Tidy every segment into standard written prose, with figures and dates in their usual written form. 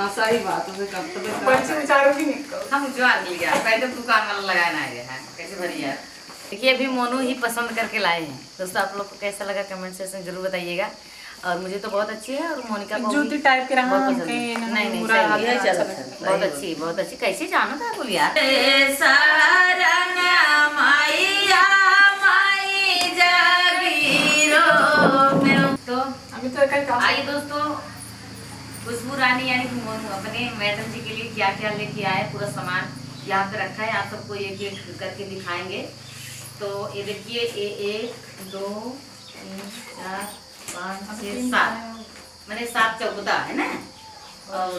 हाँ सही बात है। कब तक बच्चे बेचारों की नहीं हम उजवा लिया पहले दुकान वाला लगाना है कैसे भरी यार। देखिए अभी मोनू ही पसंद करके लाए हैं दोस्तों। आप लोग को कैसा लगा कमेंट सेक्शन में जरूर बताइएगा। और मुझे तो बहुत अच्छी है और मोनिका को जूती टाइप के रहा बहुत पसंद है। नहीं सही है, बहुत अच्छी कैसे जानो था बोल यार। तो अभी तो आइए दोस्तों, खुशबू रानी यानी कि मोनू अपने मैडम जी के लिए क्या क्या लेके आए, पूरा सामान यहाँ पे रखा है। आप सबको एक एक करके दिखाएंगे। तो ये देखिए, ये 1 2 3 4 5 6 7 मैंने 7 14 है ना। और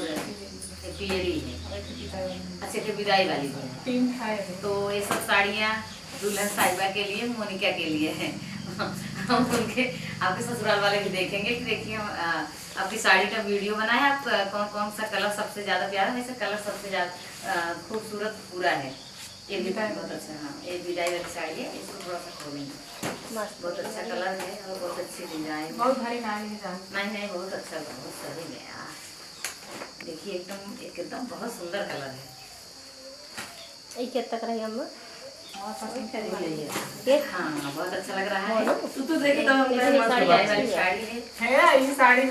पियरी है, अच्छा के विदाई वाली है। तो ये सब साड़ियाँ दुल्हन साहिबा के लिए, मोनिका के लिए है। हम उनके आपके ससुराल वाले भी देखेंगे कि देखिए आपकी साड़ी का वीडियो बनाया। आप कौन कौन सा कलर सबसे ज़्यादा प्यारा, वैसे कलर सबसे ज़्यादा खूबसूरत पूरा है। ये भी बहुत अच्छा, हाँ ये विदाई वाली साड़ी है। इसको थोड़ा सा खोलेंगे, बहुत अच्छा कलर है और बहुत अच्छी डिजाइन, बहुत भारी नहीं बहुत अच्छा, बहुत सही है यार। देखिए एकदम बहुत सुंदर कलर है। ये हाँ बहुत अच्छा लग रहा है। तू तो देख तो साड़ी है ये साड़ी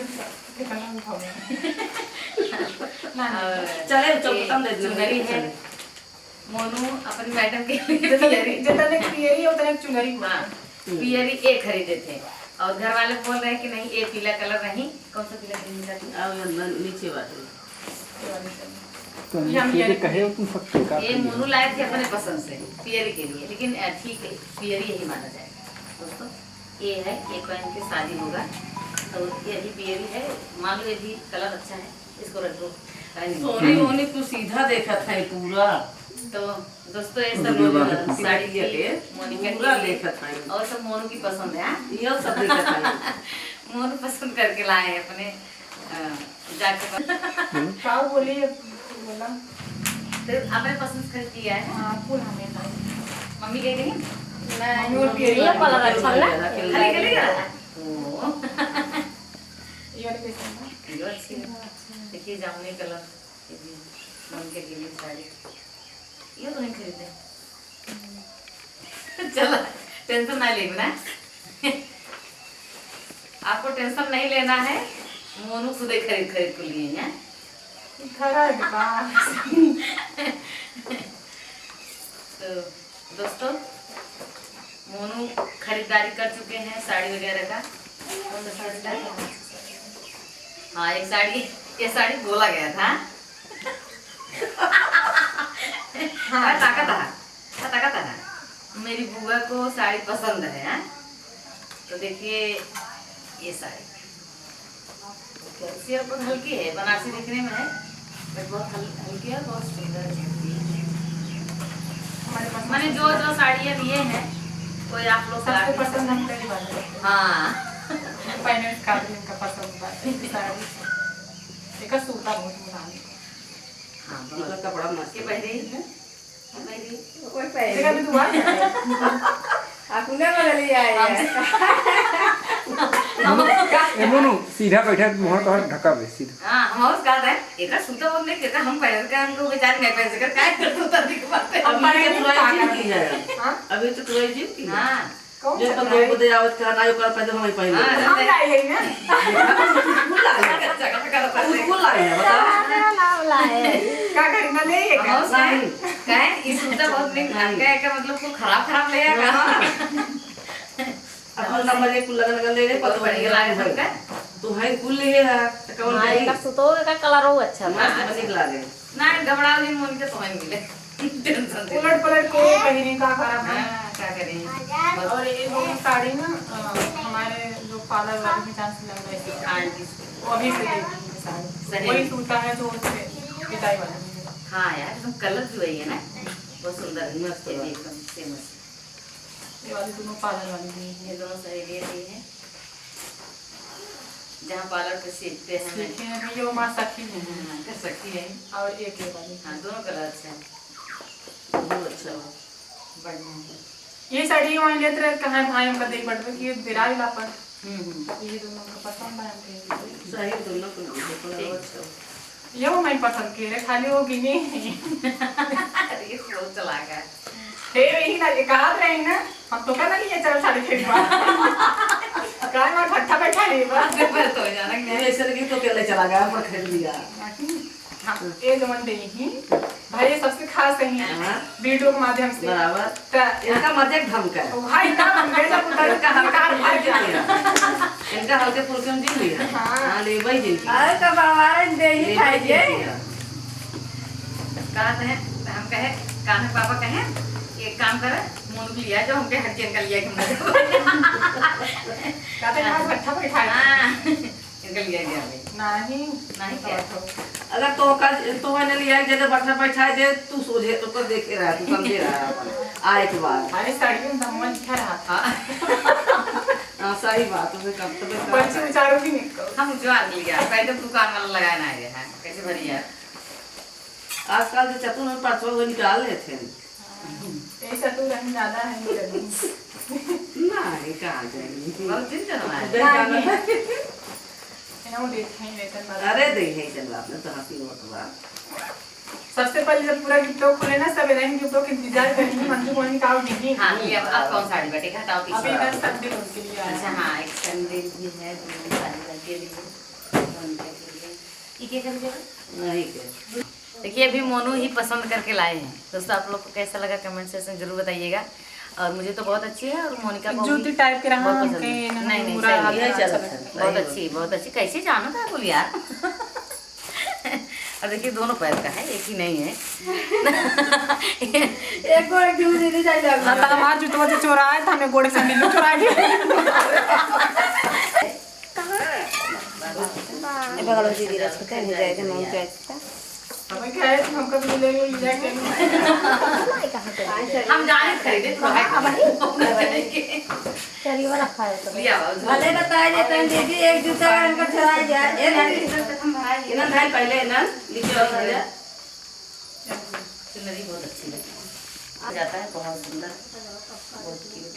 चले चुनरी है। मोनू अपनी मैडम के लिए जितने पियरी उतने चुनरी। हाँ पियरी एक खरीदे थे और घर वाले बोल रहे हैं कि नहीं ये पीला कलर नहीं। कौन सा पीला खरीदा? नीचे बात ये मोनू लाए थे अपने पसंद से पियरी के लिए, लेकिन ठीक है पियरी यही माना जाएगा दोस्तों। ये है, ये पहन के शादी होगा तो ये भी पियरी है। मान लो ये भी कलर अच्छा है, इसको रख दो। सोनी मोनी को सीधा देखा था पूरा। तो दोस्तों ये सब साड़ी के मोनिका पूरा देखा था और सब मोनू की पसंद है। ये सब देखा था मोनू पसंद करके लाए हैं अपने जाके। क्या बोली बोला तो आपने पसंद खरीद किया है? हाँ फूल हमें मम्मी कह रही मम्मी और पियरी ये कलर अच्छा लगा। ये वाली कैसी है? ये अच्छी है। देखिए जामुनी कलर मोनिका के लिए साड़ी, ये तो नहीं खरीदे। चलो टेंशन ना लेना, आपको टेंशन नहीं लेना है। मोनू खुद ही खरीद को लिए हैं। तो दोस्तों मोनू खरीदारी कर चुके हैं साड़ी वगैरह का। हाँ एक साड़ी, ये साड़ी बोला गया था। हाँ ताकत है। मेरी बुआ को साड़ी पसंद है। तो देखिए ये साड़ी कैसी है, बहुत हल्की है, बनारसी दिखने में है बट बहुत हल्की है, बहुत सुंदर है। मैंने जो साड़ियाँ लिए हैं कोई आप लोग सबसे पसंद हम पहली बार। हाँ पहले का पसंद साड़ी एक सूता बहुत मुलायम। हाँ कपड़ा मस्त ये पहले कोई पहले भी दुआ आपने वाला लिया है मोनू सीधा बैठा मोहर तोहर ढका बे सीधा। हां हम और कहा है एक सूता बोलने के हम पहन के हमको बेचारे नहीं पहन सके काय कर सूता दिखवाते अब मैं तुरंत की जाए। हां अभी तो तुरंत जी की हां जो तो को दे आवत का ना कर पहले हम पहले हम लाई है ना उसको लाई है बता क्या करना ले ये काय इस सूता बहुत नहीं क्या का मतलब को खराब ले आएगा। अपन नंबर एक लगा ले रे बहुत बढ़िया लागे सबका। तू है कुल ले है कौन हां का सुतो का कलर हो अच्छा मस्त मस्त लागे ना घबराओ नहीं मोन के समय मिले टेंशन से उलट को पहने का खराब है क्या करें। और ये दोनों साड़ी ना हमारे जो फादर वाले की चांस लग रही है आंटी वो अभी से देखी साड़ी वही सूता है जो उससे पिटाई वाला। हाँ यार एकदम कलर भी वही है ना, बहुत सुंदर है मस्त है एकदम फेमस। ये वाली दोनों पार्लर वाली ये दोनों सहेलियाँ ली हैं जहाँ पार्लर पे सीखते हैं। ये माँ सखी है कर सकती है। और एक ये वाली हाँ दोनों कलर अच्छे हैं, बहुत अच्छा बढ़िया है। ये साड़ी वहाँ लेते रहे कहाँ भाई हम देख पड़ रहे कि ये दिराई लापर ये दोनों को पसंद है। सही दोनों को अच्छा ये वो मैं पसंद की रे खाली वो गिनी अरे वो चला गया हे यही ना ये कहा रहे ना हम तो कहना नहीं ये चल साड़ी खेलवा काय मैं ठट्ठा बैठा नहीं बा पर तो जाना ये ऐसे लगी तो अकेले चला गया पर खरीद लिया। हाँ ये जो मन ही भाई ये सबसे खास है हाँ। वीडियो के माध्यम से बराबर तो इनका मजे ढंग का है। भाई ना हम गए जब उधर का हकार भाई क्या इनका हल्के फुल्के दिन लिया। हाँ। हाँ ले भाई जिनकी अरे तो बनवारे दे ही ले भाई खाइए जिनकी। कहा है हम कहे कान्हा पापा कहे एक काम करे मोनू लिया जो हमके हड्डियां का लिया कि कहते हैं ना ठट्ठा बैठा हां इनका लिया गया नहीं नहीं क्या अगर तो का तो मैंने लिया एक जगह बैठा बैठा दे तू सोझे तो कर देखे रहा तू समझे रहा आए के बाद। अरे साड़ी में दामन लिखा रहा था हां सही बात है कब तक बच्चे बेचारों की निकल हम ज्वार लिया पहले तो दुकान वाला लगाया ना है कैसे भरी यार आजकल के चतुर में परसों वो निकाल लेते हैं। ये चतुर रंग ज्यादा है नहीं नहीं कहां जाएंगे बहुत दिन चला है वो देखा ही नहीं अरे दे है चल आपने तो हंसी मत सबसे पहले जब पूरा गिफ्ट खोले ना सब इधर गिफ्टों के इंतजार करेंगे मंजू मोहन का नहीं हां ये अब कौन साड़ी बैठेगा हटाओ अभी पीछे इधर संडे उनके लिए आया अच्छा हां एक सैंडल भी है दोनों साड़ी लगे लिए ये क्या कर दिया नहीं के देखिए अभी मोनू ही पसंद करके लाए हैं दोस्तों आप लोग को कैसा लगा कमेंट सेक्शन जरूर बताइएगा और मुझे तो बहुत अच्छी है और मोनिका को जूती टाइप के रहा बहुत पसंद है। नहीं नहीं सही है, बहुत अच्छी कैसे जाना था बोल यार और देखिए दोनों पैर का है एक ही नहीं है एक गोड़ क्यों दीदी जाई लग ना तो हमारा जूता से चोराया था हमें गोड़े से मिलू चोरा के ए बगल में दीदी रख के नहीं जाए थे मम्मी कहता हमें क्या है हम कभी ले जाके हम जाने खरीदे तो है चलिए वाला खाए तो लिया भले बताए देते हैं दीदी एक जूता इनका चुरा जाए ये नहीं इन्हें भाई पहले ना लीजिए और खा जा सिनरी बहुत अच्छी लगती है आ जाता है बहुत सुंदर बहुत क्यूट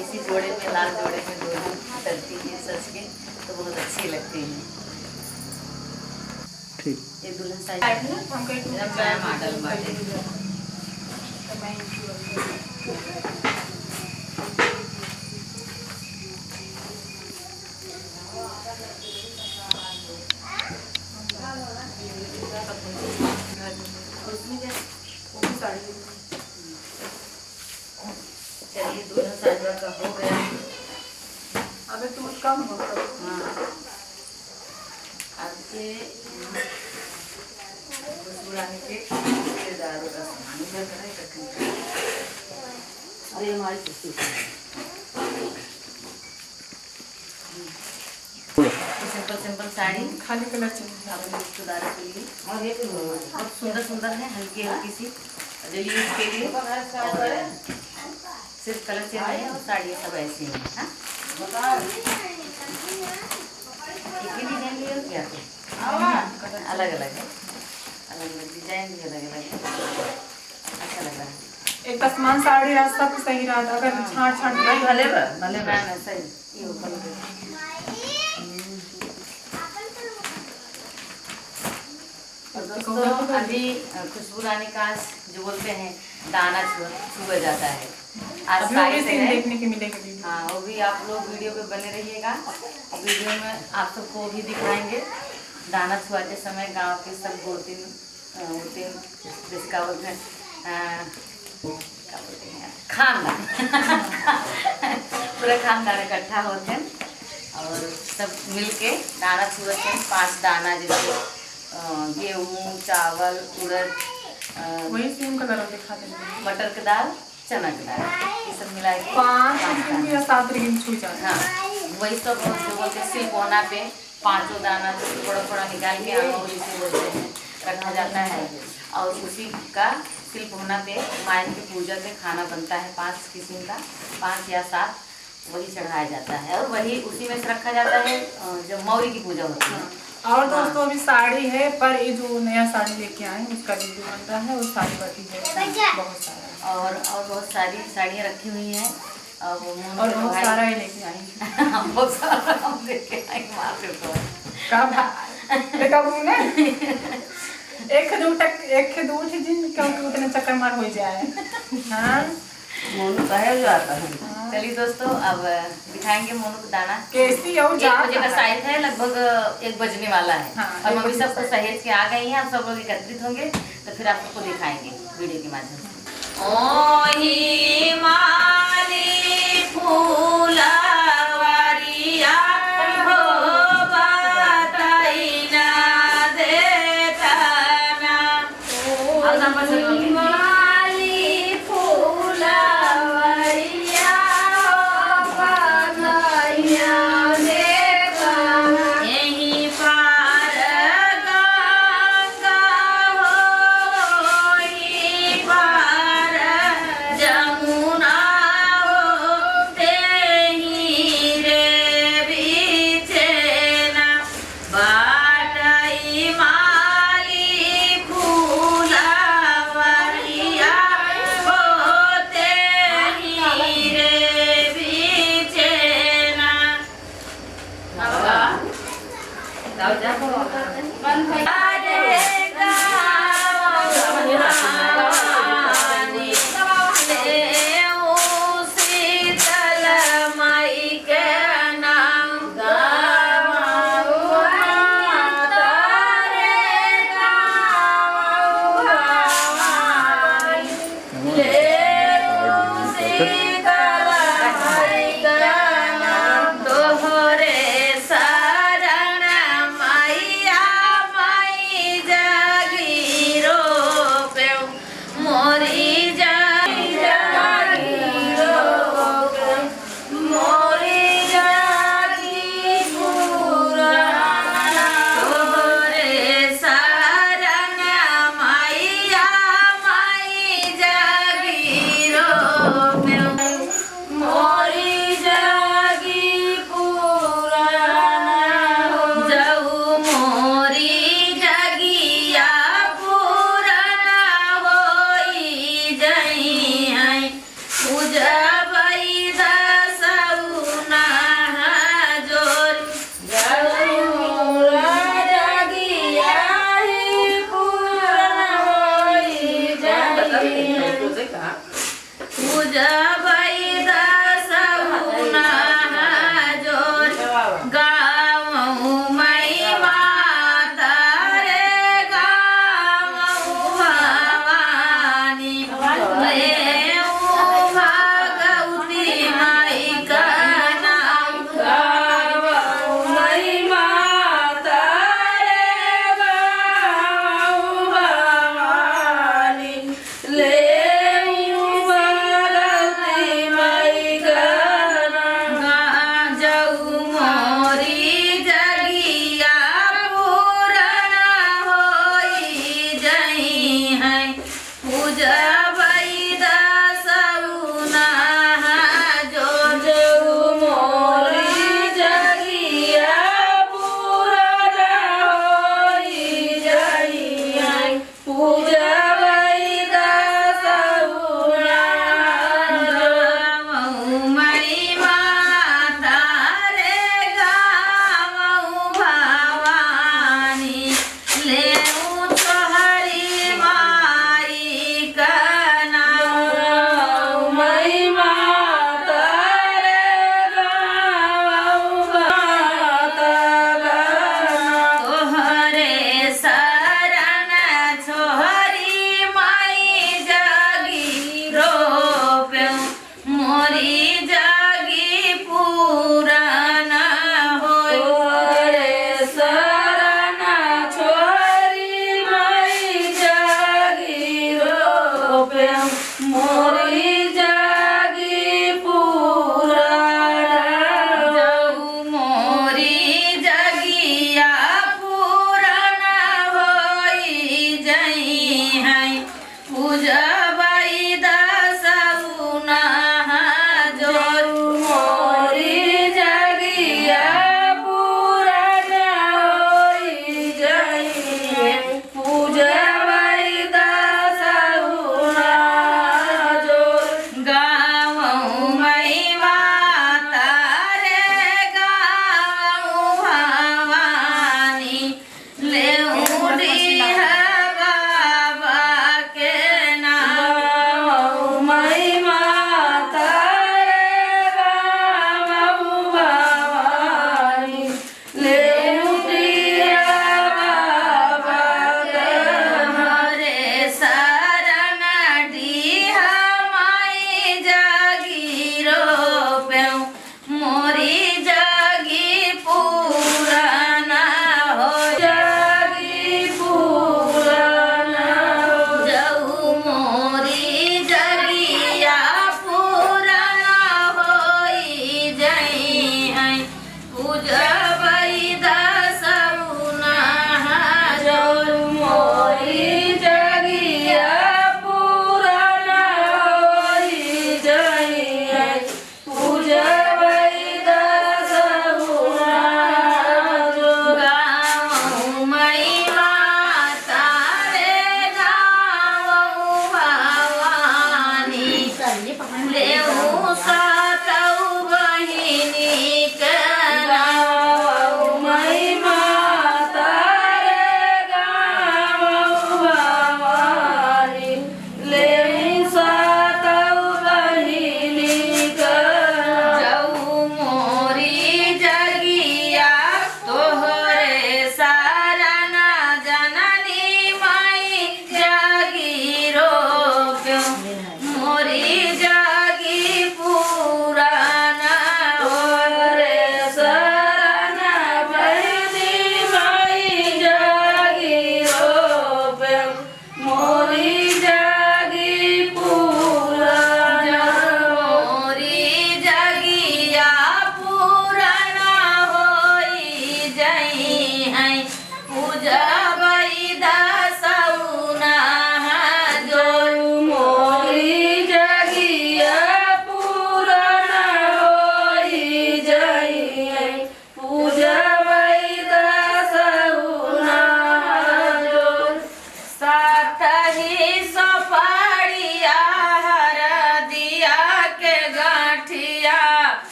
इसी जोड़े में लाल जोड़े में दोनों चलती है सच के तो बहुत अच्छी लगती है ठीक ये दुल्हन साइज हम कहीं मैं मॉडल बाटे चलिए दुल्हन साइज का हो गया अबे तू कम हो हाँ आपके पुराने के रिश्तेदारों का सामान उधर करा रखें अरे हमारी कुर्सी सिंपल सिंपल साड़ी खाली कलर चाहिए अपने रिश्तेदारों के लिए और ये भी बहुत सुंदर सुंदर है हल्की हल्की सी जो यूज के लिए और सिर्फ कलर चेंज है और साड़ियाँ सब ऐसी हैं हाँ एक ही डिजाइन लिए क्या अलग अलग है अलग अलग डिजाइन भी अलग अलग है अच्छा लग रहा है एक आसमान साड़ी रहा सब सही रहा था अगर छाट छाट नहीं भले भले ना ना सही ये ऊपर दोस्तों अभी खुशबू रानी का जो बोलते हैं दाना छुआ जाता है आज अभी साड़ी वो से सीन है देखने के मिलेगा वीडियो हाँ वो भी आप लोग वीडियो पे बने रहिएगा वीडियो में आप सबको भी दिखाएंगे दाना छुआते समय गांव के सब गोतिन जिसका बोलते हैं क्या बोलते हैं खानदान पूरा खानदान इकट्ठा होते हैं और सब मिलके दाना छुआते हैं 5 दाना जैसे गेहूँ चावल उड़द वही सेम कलर दिखा देंगे मटर की दाल चना की दाल ये सब मिला के 5 या 7 दिन छू जाता हाँ वही सब जो बोलते हैं सिलकोना पे 5 दाना थोड़ा थोड़ा निकाल के और इसे बोलते हैं रखा जाता है और उसी का सिलकोना पे माँ की पूजा पे खाना बनता है 5 किस्म का 5 या 7 वही चढ़ाया जाता है और वही उसी में से रखा जाता है जब मौरी की पूजा होती है। और दोस्तों अभी साड़ी है पर ये जो नया साड़ी लेके आए उसका वीडियो बन रहा है वो साड़ी बाकी है बहुत सारा और बहुत सारी साड़ियाँ रखी हुई हैं और बहुत सारा ही लेके आए बहुत सारा हम लेके आएंगे मार्केट को कब देखा ने एक दूठ दिन क्योंकि उतने चक्कर मार हो जाए। हाँ मोनू कहे जो आता है। चलिए दोस्तों अब दिखाएंगे मोनू को दाना। कैसी और 1 बजे का शायद है, लगभग 1 बजने वाला है। हाँ, और 1 मम्मी बजे सबको सहेज के आ गई हैं, आप सब लोग एकत्रित होंगे तो फिर आप सबको दिखाएंगे वीडियो के माध्यम से। ओही माली फूलवरिया हो बताई ना देता ना। और नंबर से बोलिए। माली फूलवरिया बताइया देखा यहीं पार गंगा हो, यहीं पार जमुना हो, तेहीं रे बीचे ना बाटई माली फूलवरिया हो, तेहीं रे बीचे ना। बंद